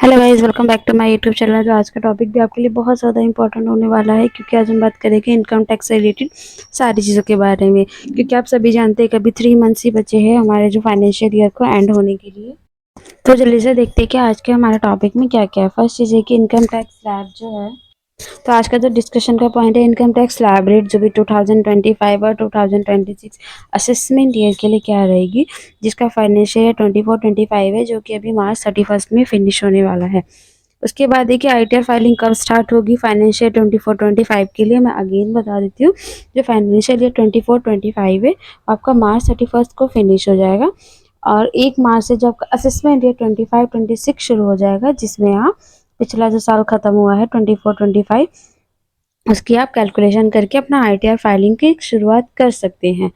Hello guys, welcome back to my YouTube channel. जो आज का टॉपिक भी आपके लिए बहुत ज़्यादा इंपॉर्टेंट होने वाला है, क्योंकि आज हम बात करेंगे इनकम टैक्स से रिलेटेड सारी चीज़ों के बारे में। क्योंकि आप सभी जानते हैं कि अभी 3 मंथ्स ही बचे हैं हमारे जो फाइनेंशियल ईयर को एंड होने के लिए। तो जल्दी से देखते हैं कि आज के हमारे टॉपिक में क्या क्या है। फर्स्ट चीज़ है कि इनकम टैक्स स्लैब जो है, तो आज का जो डिस्कशन का पॉइंट है इनकम टैक्स स्लैब रेट जो भी 2025 और 2026 असेसमेंट ईयर के लिए क्या रहेगी, जिसका फाइनेंशियल ईयर 24-25 है, जो कि अभी मार्च 31 में फिनिश होने वाला है। उसके बाद देखिए आईटीआर फाइलिंग कब स्टार्ट होगी फाइनेंशियल 24-25 के लिए, मैं अगेन बता देती हूँ। जो फाइनेंशियल ईयर 24-25 है आपका मार्च 31 को फिनिश हो जाएगा, और 1 मार्च से जो आपका असेसमेंट ईयर 25-26 शुरू हो जाएगा, जिसमें आप पिछला जो साल खत्म हुआ है 24-25 उसकी आप कैलकुलेशन करके अपना आईटीआर फाइलिंग की शुरुआत कर सकते हैं।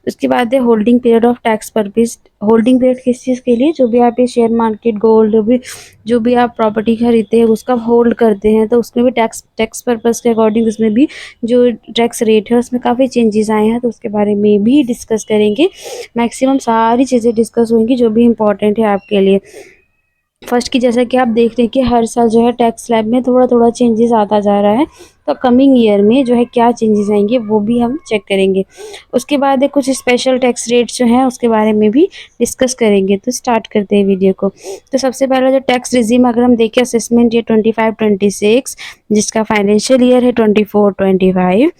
उसके बाद है holding period of tax purpose. Holding period किस चीज़ के लिए, जो भी आप ये शेयर मार्केट, गोल्ड, जो भी आप प्रॉपर्टी खरीदते हैं उसका होल्ड करते हैं, तो उसमें भी टैक्स पर्पस के अकॉर्डिंग उसमें भी जो टैक्स रेट है उसमें काफ़ी चेंजेस आए हैं, तो उसके बारे में भी डिस्कस करेंगे। मैक्सिमम सारी चीज़ें डिस्कस होंगी जो भी इम्पोर्टेंट है आपके लिए। फर्स्ट की जैसा कि आप देख रहे हैं कि हर साल जो है टैक्स स्लैब में थोड़ा थोड़ा चेंजेस आता जा रहा है, तो कमिंग ईयर में जो है क्या चेंजेस आएंगे वो भी हम चेक करेंगे। उसके बाद कुछ स्पेशल टैक्स रेट्स जो हैं उसके बारे में भी डिस्कस करेंगे। तो स्टार्ट करते हैं वीडियो को। तो सबसे पहला जो टैक्स रिजीम अगर हम देखें असेसमेंट ईयर 25-26, जिसका फाइनेंशियल ईयर है 24-25।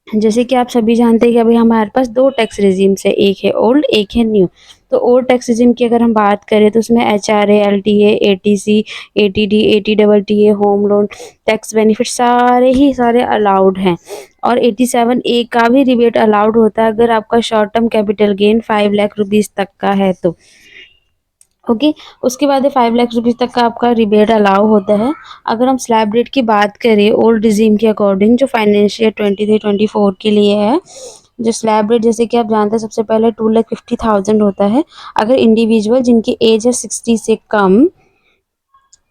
जैसे कि आप सभी जानते हैं कि अभी हमारे पास 2 टैक्स रिजीम्स है, एक है ओल्ड एक है न्यू। तो ओल्ड टैक्स रिजीम की अगर हम बात करें तो उसमें HRA, LTA, eighty C, eighty D, eighty double T A, home loan tax benefit सारे अलाउड हैं। और 87A का भी रिबेट अलाउड होता है अगर आपका short term capital gain 5 lakh rupees तक का है तो। ओके। उसके बाद 5 लाख रुपीज़ तक का आपका रिबेट अलाउ होता है। अगर हम स्लैब रेट की बात करें ओल्ड रिजीम के अकॉर्डिंग, जो फाइनेंशियल 23-24 के लिए है, जो स्लैब रेट जैसे कि आप जानते हैं सबसे पहले 2,50,000 होता है अगर इंडिविजुअल जिनकी एज है 60 से कम।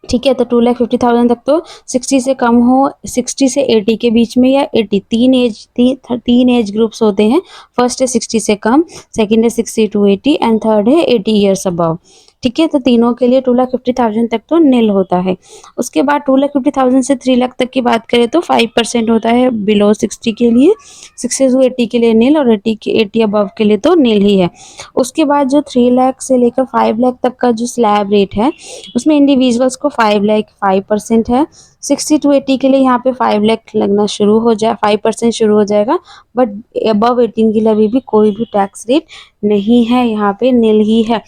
ठीक है, तो 2,50,000 तक तो 60 से कम हो, 60 से 80 के बीच में, या 80, तीन एज ग्रुप्स होते हैं। फर्स्ट है 60 से कम, सेकंड है 60 to 80 एंड थर्ड है 80 ईयर्स अबव। ठीक है, तो तीनों के लिए 2,50,000 तक तो नील होता है। उसके बाद 2,50,000 से 3 लाख तक की बात करें तो 5% होता है बिलो 60 के लिए, 60 to 80 के लिए नील, और 80 अबव के लिए तो नील ही है। उसके बाद जो 3 लाख से लेकर 5 लाख तक का जो स्लैब रेट है उसमें इंडिविजुअल्स को 5 लाख 5% है। 60 to 80 के लिए यहाँ पे 5 लाख लगना शुरू हो जाए, 5% शुरू हो जाएगा। बट अबव 18 के लिए अभी भी कोई भी टैक्स रेट नहीं है, यहाँ पे नील ही है।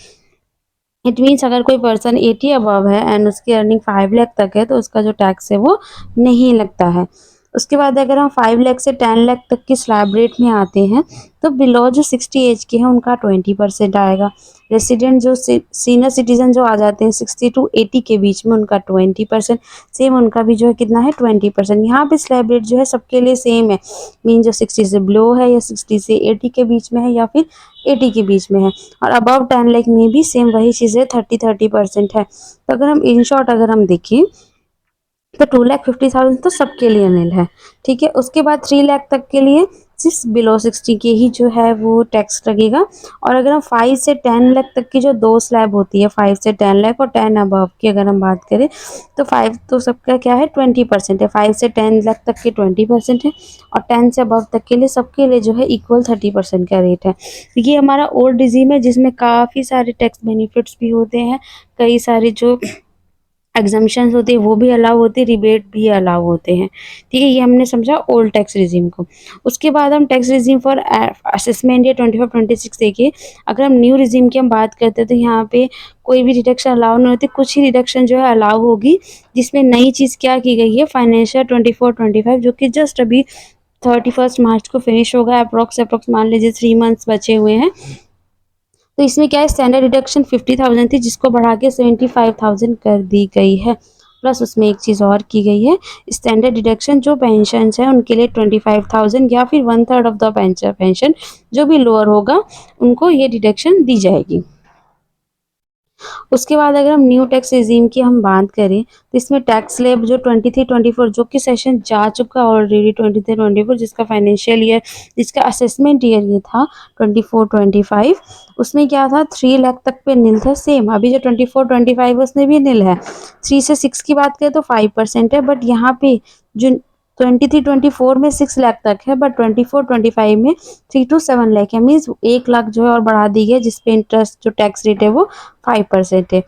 इट मीन्स अगर कोई पर्सन 80 अबव है एंड उसकी अर्निंग 5 लाख तक है तो उसका जो टैक्स है वो नहीं लगता है। उसके बाद अगर हम 5 लाख से 10 लाख तक की स्लैब रेट में आते हैं तो बिलो जो 60 एज के हैं उनका 20% आएगा। रेसिडेंट जो सीनियर सिटीजन जो आ जाते हैं 60 to 80 के बीच में उनका 20%, सेम उनका भी जो है कितना है 20%। यहाँ पे स्लैब रेट जो है सबके लिए सेम है, मीन जो 60 से बिलो है या 60 से 80 के बीच में है या फिर 80 के बीच में है। और अबव 10 लाख में भी सेम वही चीज़ है, 30% है। तो अगर हम इन शॉर्ट अगर हम देखें तो 2,50,000 तो सबके लिए नील है। ठीक है, उसके बाद 3 लाख तक के लिए सिर्फ बिलो 60 के ही जो है वो टैक्स लगेगा। और अगर हम 5 से 10 लाख तक की जो 2 स्लैब होती है, 5 से 10 लाख और 10 अबव की अगर हम बात करें तो 5 तो सबका क्या है 20% है, 5 से 10 लाख तक के 20% है, और 10 से अबव तक के लिए सबके लिए जो है इक्वल 30% का रेट है। ये हमारा ओल्ड रिजीम है जिसमें काफ़ी सारे टैक्स बेनिफिट्स भी होते हैं, कई सारे जो एग्जम्पशंस होते हैं वो भी अलाउ होते हैं, रिबेट भी अलाउ होते हैं। ठीक है, ये हमने समझा ओल्ड टैक्स रिजीम को। उसके बाद हम टैक्स रिजीम फॉर असेसमेंट या 24-26 देखिए। अगर हम न्यू रिजीम की हम बात करते हैं तो यहाँ पे कोई भी डिडक्शन अलाउ नहीं होती, कुछ ही डिडक्शन जो है अलाउ होगी। जिसमें नई चीज़ क्या की गई है, फाइनेंशियल 24-25 जो कि जस्ट अभी 31 मार्च को फिनिश होगा, अप्रोक्स मान लीजिए 3 मंथ्स बचे हुए हैं। तो इसमें क्या है, स्टैंडर्ड डिडक्शन 50,000 थी जिसको बढ़ा के 75,000 कर दी गई है। प्लस उसमें एक चीज़ और की गई है, स्टैंडर्ड डिडक्शन जो पेंशन है उनके लिए 25,000 या फिर 1/3 ऑफ द पेंशन जो भी लोअर होगा उनको ये डिडक्शन दी जाएगी। उसके बाद अगर हम न्यू टैक्स रेज़ीम की हम बात करें, तो इसमें टैक्स स्लैब जो 23-24 जो कि सेशन जा चुका ऑलरेडी 23-24 जिसका फाइनेंशियल ईयर जिसका असेसमेंट ईयर ये था 24-25 उसमें क्या था 3 लाख तक पे निल था सेम। अभी जो 24-25 उसमें भी निल है। 3 से 6 की बात करें तो 5% है बट यहाँ पे जो 23-24 में 6 लाख तक है बट 24-25 में 3 to 7 लाख है मीन्स 1 लाख जो है और बढ़ा दी है जिसपे इंटरेस्ट जो टैक्स रेट है वो 5% है।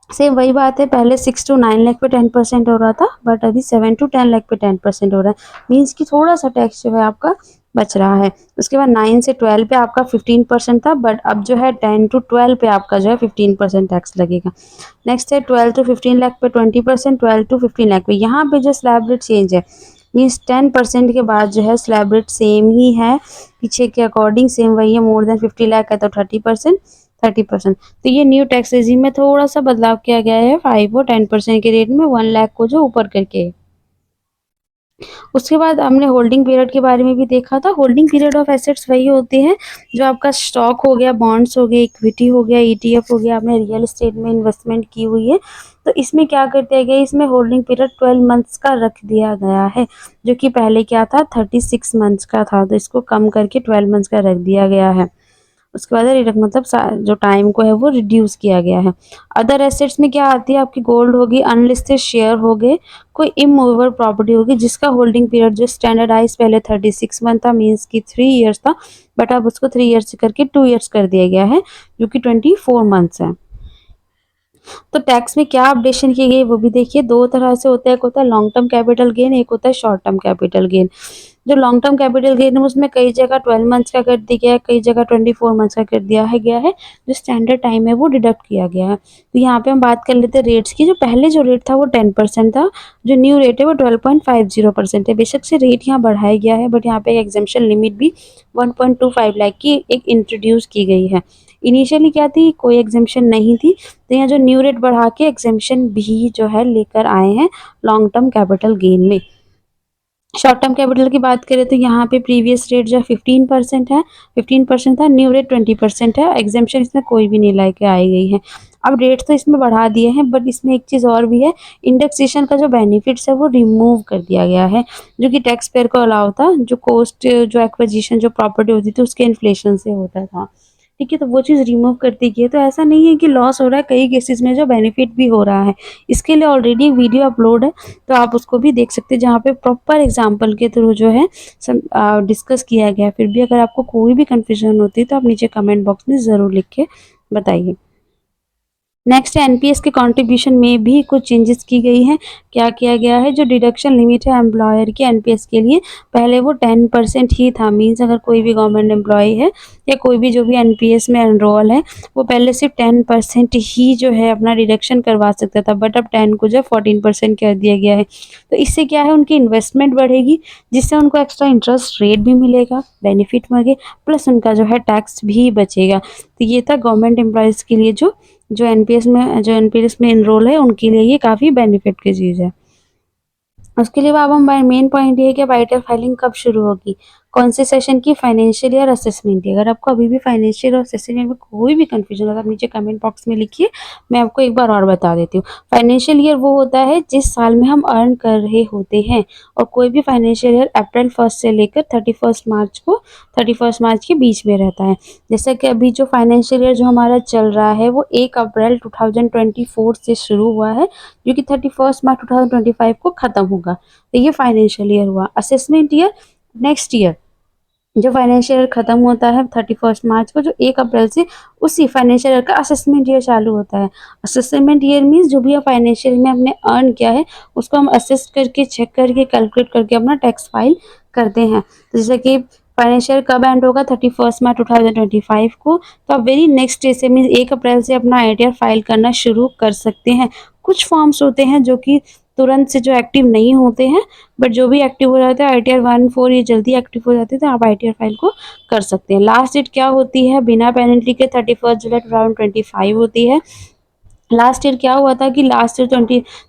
सेम वही बात है पहले 6 to 9 लाख पे 10% हो रहा था बट अभी 7 to 10 लाख पे 10% हो रहा है मीन्स कि थोड़ा सा टैक्स जो है आपका बच रहा है। उसके बाद 9 से 12 पे आपका 15% था बट अब जो है 10 to 12 पे आपका जो है 15% टैक्स लगेगा। नेक्स्ट है 12 to 15 लाख पे 20%, 12 to 15 लाख पे यहाँ पे जो स्लैब रेट चेंज है मीन्स 10% के बाद जो है स्लैब रेट सेम ही है पीछे के अकॉर्डिंग सेम वही है। मोर देन 50 लाख है तो 30%। तो ये न्यू टैक्स रेजिम में थोड़ा सा बदलाव किया गया है 5 और 10% के रेट में 1 लाख को जो ऊपर करके। उसके बाद हमने होल्डिंग पीरियड के बारे में भी देखा था। होल्डिंग पीरियड ऑफ एसेट्स वही होते हैं जो आपका स्टॉक हो गया, बॉन्ड्स हो गए, इक्विटी हो गया, ईटीएफ हो गया, आपने रियल एस्टेट में इन्वेस्टमेंट की हुई है। तो इसमें क्या कर दिया गया, इसमें होल्डिंग पीरियड 12 मंथ्स का रख दिया गया है जो कि पहले क्या था 36 मंथ्स का था। तो इसको कम करके 12 मंथ्स का रख दिया गया है। उसके बाद मतलब जो टाइम को है वो रिड्यूस किया गया है। अदर एसेट्स में क्या आती है आपकी गोल्ड होगी, अनलिस्टेड शेयर हो गए, कोई इमूवेबल प्रॉपर्टी होगी जिसका होल्डिंग पीरियड जो स्टैंडर्डाइज पहले 36 मंथ था मीन्स की 3 ईयर्स था बट अब उसको 3 ईयर्स से करके 2 ईयर्स कर दिया गया है जो कि 24 मंथ्स है। तो टैक्स में क्या अपडेशन की गई वो भी देखिए। दो तरह से होता है, एक होता है लॉन्ग टर्म कैपिटल गेन, एक होता है शॉर्ट टर्म कैपिटल गेन। जो लॉन्ग टर्म कैपिटल गेन है उसमें कई जगह 12 मंथ्स का कर दिया गया है, कई जगह 24 मंथ्स का कर दिया है गया है। जो स्टैंडर्ड टाइम है वो डिडक्ट किया गया है। तो यहाँ पे हम बात कर लेते हैं रेट्स की। जो पहले जो रेट था वो 10% था, जो न्यू रेट है वो 12.50% है। बेशक से रेट यहाँ बढ़ाया गया है बट यहाँ पे एग्जेम्पशन लिमिट भी 1.25 लाख की एक इंट्रोड्यूस की गई है। इनिशियली क्या थी, कोई एग्जेम्पशन नहीं थी। तो यहाँ जो न्यू रेट बढ़ा के एग्जेम्पशन भी जो है लेकर आए हैं लॉन्ग टर्म कैपिटल गेन में। शॉर्ट टर्म कैपिटल की बात करें तो यहाँ पे प्रीवियस रेट जो है 15% है, 15% था, न्यू रेट 20% है। एग्जेम्पशन इसमें कोई भी नहीं लेके आई गई है। अब रेट तो इसमें बढ़ा दिए हैं बट इसमें एक चीज़ और भी है, इंडेक्सेशन का जो बेनिफिट्स है वो रिमूव कर दिया गया है जो कि टैक्स पेयर को अलाउ था। जो कॉस्ट जो एक्विजिशन जो प्रॉपर्टी होती थी उसके इन्फ्लेशन से होता था, ठीक है, तो वो चीज़ रिमूव कर दी गई है। तो ऐसा नहीं है कि लॉस हो रहा है, कई केसेस में जो बेनिफिट भी हो रहा है। इसके लिए ऑलरेडी वीडियो अपलोड है तो आप उसको भी देख सकते हैं जहाँ पे प्रॉपर एग्जांपल के थ्रू जो है डिस्कस किया गया है। फिर भी अगर आपको कोई भी कन्फ्यूजन होती है तो आप नीचे कमेंट बॉक्स में ज़रूर लिख के बताइए। नेक्स्ट है एनपीएस के कंट्रीब्यूशन में भी कुछ चेंजेस की गई हैं। क्या किया गया है, जो डिडक्शन लिमिट है एम्प्लॉयर के एनपीएस के लिए पहले वो 10% ही था। मीन्स अगर कोई भी गवर्नमेंट एम्प्लॉय है या कोई भी जो भी एनपीएस में एनरोल है वो पहले सिर्फ 10% ही जो है अपना डिडक्शन करवा सकता था बट अब 10 को जो 14% कर दिया गया है। तो इससे क्या है, उनकी इन्वेस्टमेंट बढ़ेगी जिससे उनको एक्स्ट्रा इंटरेस्ट रेट भी मिलेगा, बेनिफिट मिलेगा, प्लस उनका जो है टैक्स भी बचेगा। तो ये था गवर्नमेंट एम्प्लॉयज़ के लिए जो एनपीएस में एनरोल है उनके लिए ये काफ़ी बेनिफिट की चीज़ है। उसके लिए अब हम मेन पॉइंट ये है कि वाइटर फाइलिंग कब शुरू होगी, कौन से सेशन की, फाइनेंशियल ईयर असेसमेंट की। अगर आपको अभी भी फाइनेंशियल और असेसमेंट में कोई भी कंफ्यूजन है तो आप नीचे कमेंट बॉक्स में लिखिए, मैं आपको एक बार और बता देती हूँ। फाइनेंशियल ईयर वो होता है जिस साल में हम अर्न कर रहे होते हैं और कोई भी फाइनेंशियल ईयर अप्रैल 1 से लेकर 31 मार्च के बीच में रहता है। जैसे कि अभी जो फाइनेंशियल ईयर जो हमारा चल रहा है वो 1 अप्रैल 2024 से शुरू हुआ है जो कि 31 मार्च 2025 को ख़त्म होगा। तो ये फाइनेंशियल ईयर हुआ। असेसमेंट ईयर नेक्स्ट ईयर जो फाइनेंशियल ईयर खत्म होता है 31 मार्च को, जो 1 अप्रैल से उसी फाइनेंशियल ईयर का असेसमेंट ईयर चालू होता है। असेसमेंट ईयर मीन्स जो भी फाइनेंशियल ईयर में हमने अर्न किया है उसको हम असेस करके, चेक करके, कैलकुलेट करके अपना टैक्स फाइल करते हैं। तो जैसे कि फाइनेंशियल कब एंड होगा 31 मार्च 2025 को, तो आप वेरी नेक्स्ट डे से मीन्स 1 अप्रैल से अपना आईटीआर फाइल करना शुरू कर सकते हैं। कुछ फॉर्म्स होते हैं जो कि तुरंत से जो एक्टिव नहीं होते हैं बट जो भी एक्टिव हो जाते हैं आईटीआर 1-4 ये जल्दी एक्टिव हो जाते हैं तो आप आईटीआर फाइल को कर सकते हैं। लास्ट डेट क्या होती है बिना पेनल्टी के 31 जुलाई 2025 होती है। लास्ट ईयर क्या हुआ था कि लास्ट ईयर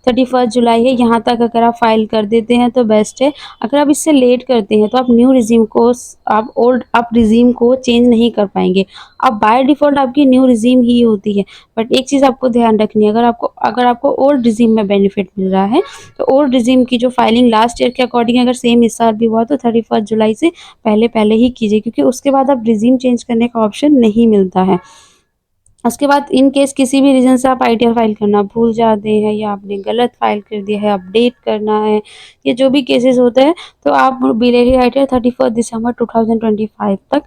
31 जुलाई है, यहाँ तक अगर आप फाइल कर देते हैं तो बेस्ट है। अगर आप इससे लेट करते हैं तो आप न्यू रिज़्यूम को आप रिज़्यूम को चेंज नहीं कर पाएँगे। अब बाय डिफ़ॉल्ट आपकी न्यू रिज़्यूम ही होती है। बट एक चीज़ आपको ध्यान रखनी है, अगर आपको ओल्ड रिज़्यूम में बेनिफिट मिल रहा है, तो ओल्ड रिज़्यूम की जो फाइलिंग लास्ट ईयर के अकॉर्डिंग अगर सेम इस साल भी हुआ तो 31 जुलाई से पहले-पहले ही कीजिए, क्योंकि उसके बाद अब रिज़्यूम चेंज करने का ऑप्शन नहीं मिलता है। उसके बाद इन केस किसी भी रीज़न से आप आईटीआर फाइल करना भूल जाते हैं या आपने गलत फाइल कर दिया है, अपडेट करना है, ये जो भी केसेस होते हैं, तो आप बिलेरी आईटीआर 31 दिसंबर 2025 तक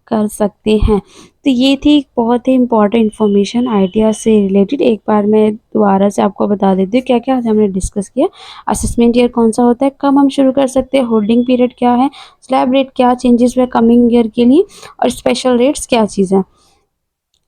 कर सकते हैं। तो ये थी एक बहुत ही इम्पोर्टेंट इन्फॉर्मेशन आईटीआर से रिलेटेड। एक बार मैं दोबारा से आपको बता देती हूँ क्या-क्या आज हमने डिस्कस किया। असेसमेंट ईयर कौन-सा होता है, कब हम शुरू कर सकते हैं, होल्डिंग पीरियड क्या है, स्लैब रेट क्या चेंजेस हुए कमिंग ईयर के लिए और स्पेशल रेट्स क्या चीज़ है।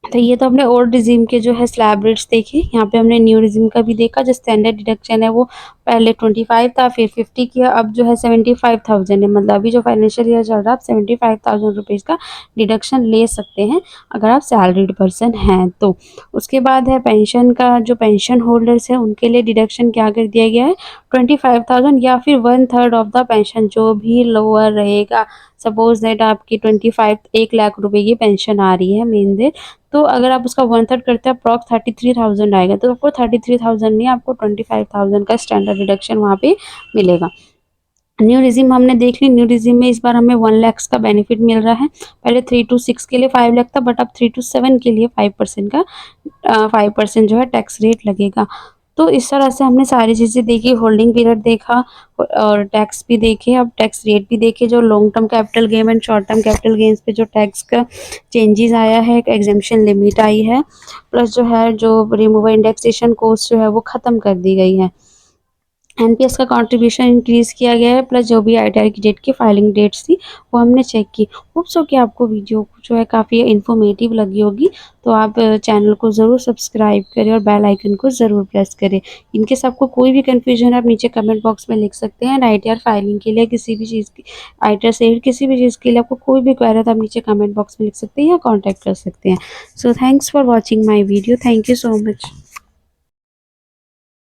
तो ये तो हमने ओल्ड रिज़्यूम के जो है स्लैब रेट्स देखे, यहाँ पे हमने न्यू रिज़्यूम का भी देखा। जो स्टैंडर्ड डिडक्शन है वो पहले 25 था, फिर 50 किया, अब जो है 75,000 है। मतलब अभी जो फाइनेंशियल ईयर चल रहा है, आप 75,000 रुपीज़ का डिडक्शन ले सकते हैं, अगर आप सैलरीड पर्सन हैं तो। उसके बाद है पेंशन का, जो पेंशन होल्डर्स हैं उनके लिए डिडक्शन क्या कर दिया गया है, 25,000 या फिर 1/3 ऑफ द पेंशन, जो भी लोअर रहेगा। सपोज़ दैट आपकी 1 लाख रुपए की पेंशन आ रही है मेन डे, तो अगर आप उसका 1/3 करते हैं अप्रॉक्स 33,000 आएगा, तो आपको 33,000 नहीं, आपको 25,000 का स्टैंडर्ड डिडक्शन वहाँ पे मिलेगा। न्यू रिज़्यूम हमने देख ली, न्यू रिज़्यूम में इस बार हमें 1 लाख का बेनिफिट मिल रहा है। पहले 3 टू 6 के लिए 5 लाख था, बट अब 3 टू 7 के लिए 5% का 5% जो है टैक्स रेट लगेगा। तो इस तरह से हमने सारी चीज़ें देखी, होल्डिंग पीरियड देखा और टैक्स भी देखे, अब टैक्स रेट भी देखे, जो long term capital gain and short term capital gains पे जो टैक्स का चेंजेस आया है, एक एग्जेम्पशन लिमिट आई है, प्लस जो है जो रिमूवल इंडेक्सेशन कॉस्ट जो है वो ख़त्म कर दी गई है। एनपीएस का कंट्रीब्यूशन इंक्रीज़ किया गया है, प्लस जो भी आईटीआर की डेट की फाइलिंग डेट्स थी वो हमने चेक की। होप सो कि आपको वीडियो जो है काफ़ी इन्फॉर्मेटिव लगी होगी, तो आप चैनल को ज़रूर सब्सक्राइब करें और बेल आइकन को ज़रूर प्रेस करें। इन केस आपको कोई भी कन्फ्यूजन है, आप नीचे कमेंट बॉक्स में लिख सकते हैं। एंड आईटीआर फाइलिंग के लिए किसी भी चीज़ की, आईटीआर से किसी भी चीज़ के लिए आपको कोई भी क्वेरी है, तो आप नीचे कमेंट बॉक्स में लिख सकते हैं या कॉन्टैक्ट कर सकते हैं। So thanks for watching my video. Thank you so much.